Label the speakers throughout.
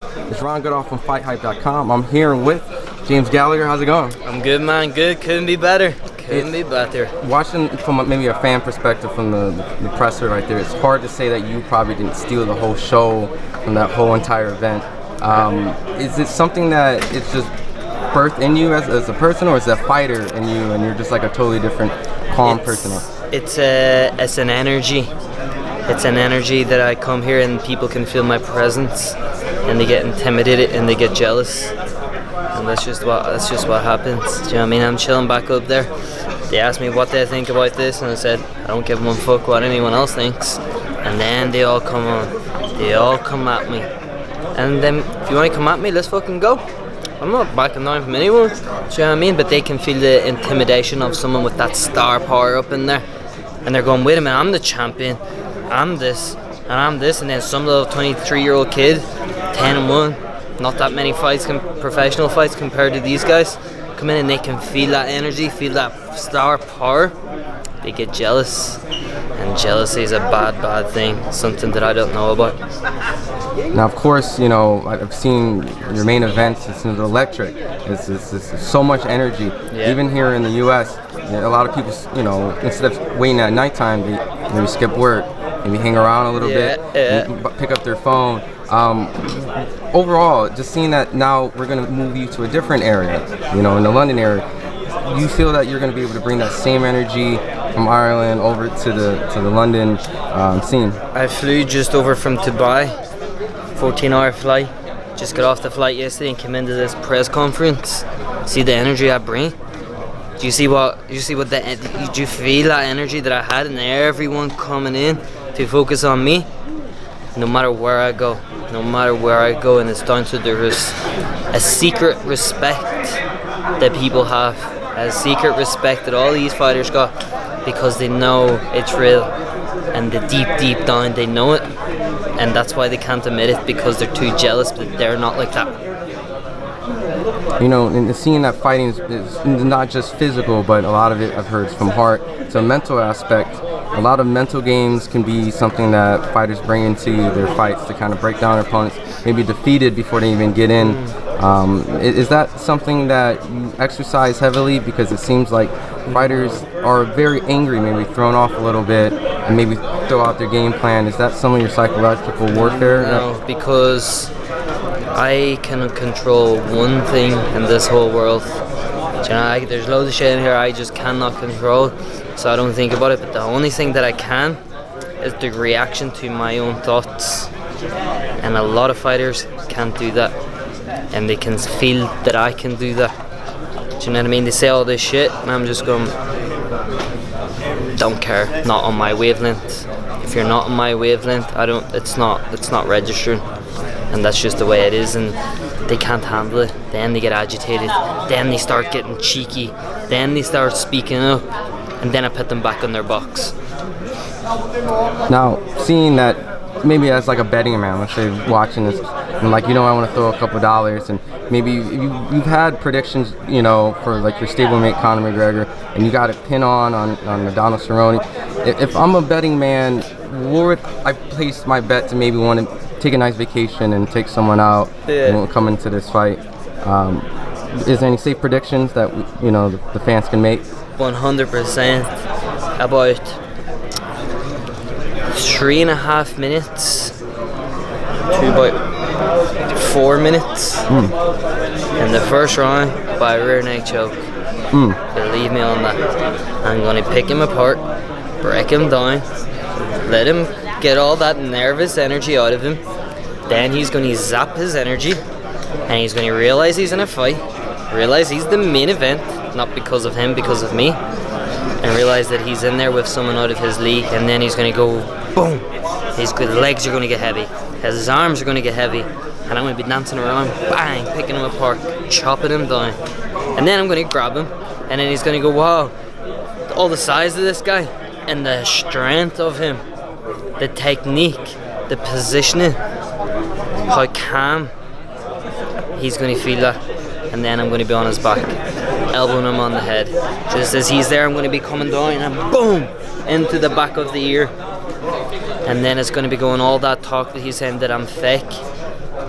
Speaker 1: It's Ron Goodall from FightHype.com. I'm here with James Gallagher. How's it going?
Speaker 2: I'm good, man. Good. Couldn't be better. Couldn't be better.
Speaker 1: Watching from maybe a fan perspective from the presser right there, it's hard to say that you probably didn't steal the whole show from that whole entire event. Is it something that it's just birthed in you as a person, or is it a fighter in you and you're just like a totally different calm person?
Speaker 2: It's an energy. It's an energy that I come here and people can feel my presence and they get intimidated and they get jealous. And that's just what happens. Do you know what I mean? I'm chilling back up there. They asked me what they think about this, and I said I don't give one fuck what anyone else thinks. And then they all come on. They all come at me. And then if you want to come at me, let's fucking go. I'm not backing down from anyone. Do you know what I mean? But they can feel the intimidation of someone with that star power up in there, and they're going, wait a minute, I'm the champion. I'm this, and I'm this, and then some little 23-year-old kid, 10-1, not that many fights, professional fights compared to these guys, come in and they can feel that energy, feel that star power. They get jealous, and jealousy is a bad thing, something that I don't know about.
Speaker 1: Now, of course, you know, I've seen your main events. It's electric. It's so much energy. Yeah. Even here in the U.S., a lot of people, you know, instead of waiting at nighttime, they maybe skip work, maybe hang around a little bit, pick up their phone. Overall, just seeing that now we're going to move you to a different area, you know, in the London area. You feel that you're going to be able to bring that same energy from Ireland over to the London scene? I
Speaker 2: flew just over from Dubai, 14-hour flight. Just got off the flight yesterday and came into this press conference. See the energy I bring? Do you see what? Do you feel that energy that I had, and everyone coming in to focus on me? No matter where I go, and it's down to there's a secret respect that people have, a secret respect that all these fighters got, because they know it's real, and the deep down they know it, and that's why they can't admit it, because they're too jealous that they're not like that.
Speaker 1: You know, and seeing that fighting is not just physical, but a lot of it I've heard is from heart. It's a mental aspect. A lot of mental games can be something that fighters bring into their fights to kind of break down their opponents, maybe defeated before they even get in. Is that something that you exercise heavily? Because it seems like fighters are very angry, maybe thrown off a little bit, and maybe throw out their game plan. Is that some of your psychological warfare?
Speaker 2: No, because I can control one thing in this whole world. You know, there's loads of shit in here I just cannot control, so I don't think about it. But the only thing that I can is the reaction to my own thoughts. And a lot of fighters can't do that, and they can feel that I can do that. Do you know what I mean? They say all this shit, and I'm just going, don't care, not on my wavelength. If you're not on my wavelength, it's not registering. And that's just the way it is, and they can't handle it. Then they get agitated, then they start getting cheeky, then they start speaking up, and then I put them back on their box.
Speaker 1: Now, seeing that maybe as like a betting man, let's say watching this, and like, you know, I want to throw a couple $, and maybe you've had predictions, you know, for like your stablemate Conor McGregor, and you got a pin on Donald Cerrone. If I'm a betting man, where would I place my bet to maybe want to take a nice vacation and take someone out and come into this fight? Is there any safe predictions that, you know, the fans can make?
Speaker 2: 100%. About 3.5 minutes to about 4 minutes in the first round by a rear neck choke. Believe me on that. I'm going to pick him apart, break him down, let him get all that nervous energy out of him. Then he's going to zap his energy, and he's going to realize he's in a fight, realize he's the main event, not because of him, because of me, and realize that he's in there with someone out of his league. And then he's going to go boom. His legs are going to get heavy, his arms are going to get heavy, and I'm going to be dancing around, bang, picking him apart, chopping him down. And then I'm going to grab him, and then he's going to go, wow, all the size of this guy and the strength of him, the technique, the positioning, how calm. He's going to feel that, and then I'm going to be on his back, elbowing him on the head. Just as he's there, I'm going to be coming down and boom, into the back of the ear. And then it's going to be going all that talk that he's saying that I'm fake.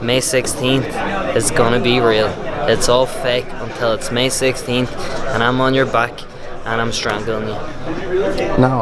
Speaker 2: May 16th is gonna be real. It's all fake until it's May 16th, and I'm on your back, and I'm strangling you.
Speaker 1: Now,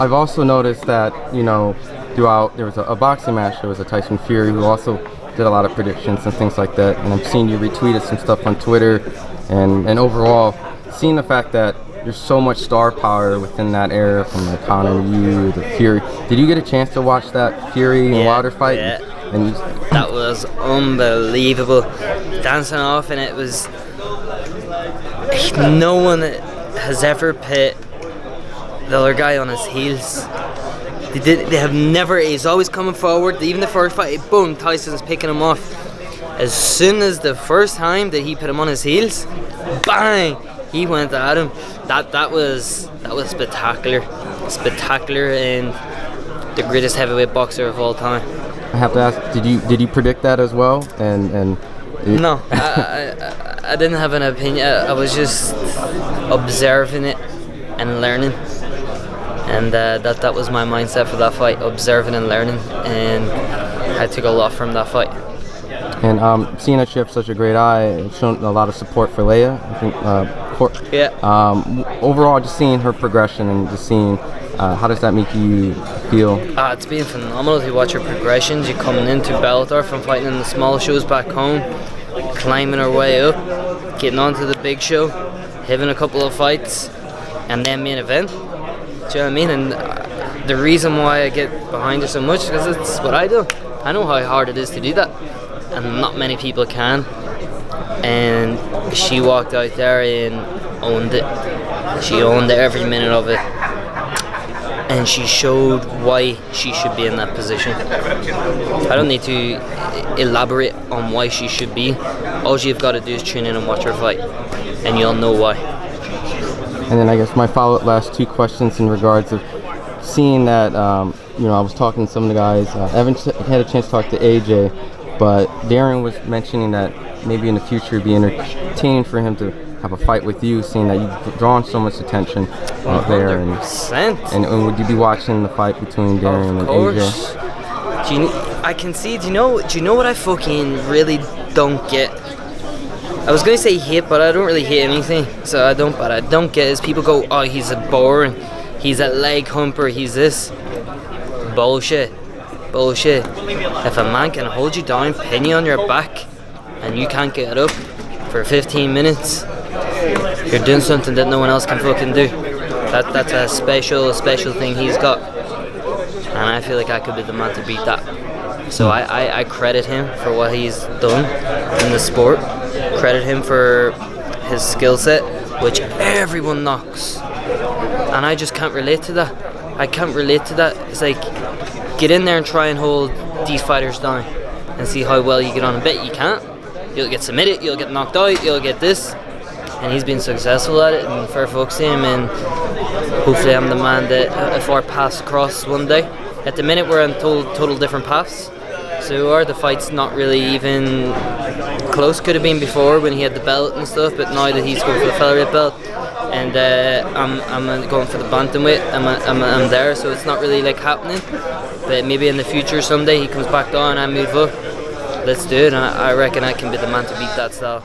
Speaker 1: I've also noticed that, you know, throughout, there was a boxing match. There was a Tyson Fury who also did a lot of predictions and things like that. And I've seen you retweeted some stuff on Twitter, and overall, seeing the fact that there's so much star power within that era, from the Conor, you, the Fury. Did you get a chance to watch that Fury and Wilder fight?
Speaker 2: Yeah.
Speaker 1: And
Speaker 2: That was unbelievable. Dancing off, and it was. No one has ever put the other guy on his heels. They have never. He's always coming forward. Even the first fight, boom, Tyson's picking him off. As soon as the first time that he put him on his heels, bang, he went at him. That was spectacular, and the greatest heavyweight boxer of all time.
Speaker 1: I have to ask, did you predict that as well? And
Speaker 2: no, I didn't have an opinion. I was just observing it and learning, and that was my mindset for that fight: observing and learning. And I took a lot from that fight.
Speaker 1: And seeing that you have such a great eye, it's shown a lot of support for Leia. I think. Overall, just seeing her progression and just seeing how does that make you feel?
Speaker 2: It's been phenomenal to watch her progressions. You're coming into Bellator from fighting in the small shows back home, climbing her way up, getting onto the big show, having a couple of fights, and then main event. Do you know what I mean? And the reason why I get behind her so much is because it's what I do. I know how hard it is to do that, and not many people can. And she walked out there and owned it. She owned every minute of it, and she showed why she should be in that position. I don't need to elaborate on why she should be. All you've got to do is tune in and watch her fight, and you'll know why.
Speaker 1: And then I guess my follow-up last two questions in regards of seeing that, you know, I was talking to some of the guys. I haven't had a chance to talk to AJ, but Darren was mentioning that maybe in the future it'd be entertaining for him to have a fight with you, seeing that you've drawn so much attention out there. And would you be watching the fight between Darren and AJ?
Speaker 2: I can see. Do you know what I fucking really don't get? I was gonna say hate, but I don't really hate anything. So I don't get is people go, oh, he's a boring, he's a leg humper, he's this. Bullshit. If a man can hold you down, pin you on your back, and you can't get up for 15 minutes, you're doing something that no one else can fucking do. That's a special thing he's got, and I feel like I could be the man to beat that. So I credit him for what he's done in the sport, credit him for his skill set, which everyone knocks, and I just can't relate to that. It's like, get in there and try and hold these fighters down and see how well you get on. I bet you can't. You'll get submitted, you'll get knocked out, you'll get this. And he's been successful at it, and fair fucks to him, and hopefully I'm the man that if our paths cross one day. At the minute we're on total different paths. So the fight's not really even close. Could have been before when he had the belt and stuff, but now that he's going for the featherweight belt, and I'm going for the bantamweight, I'm there, so it's not really like happening. But maybe in the future someday he comes back down and I move up. Let's do it, and I reckon I can be the man to beat that style.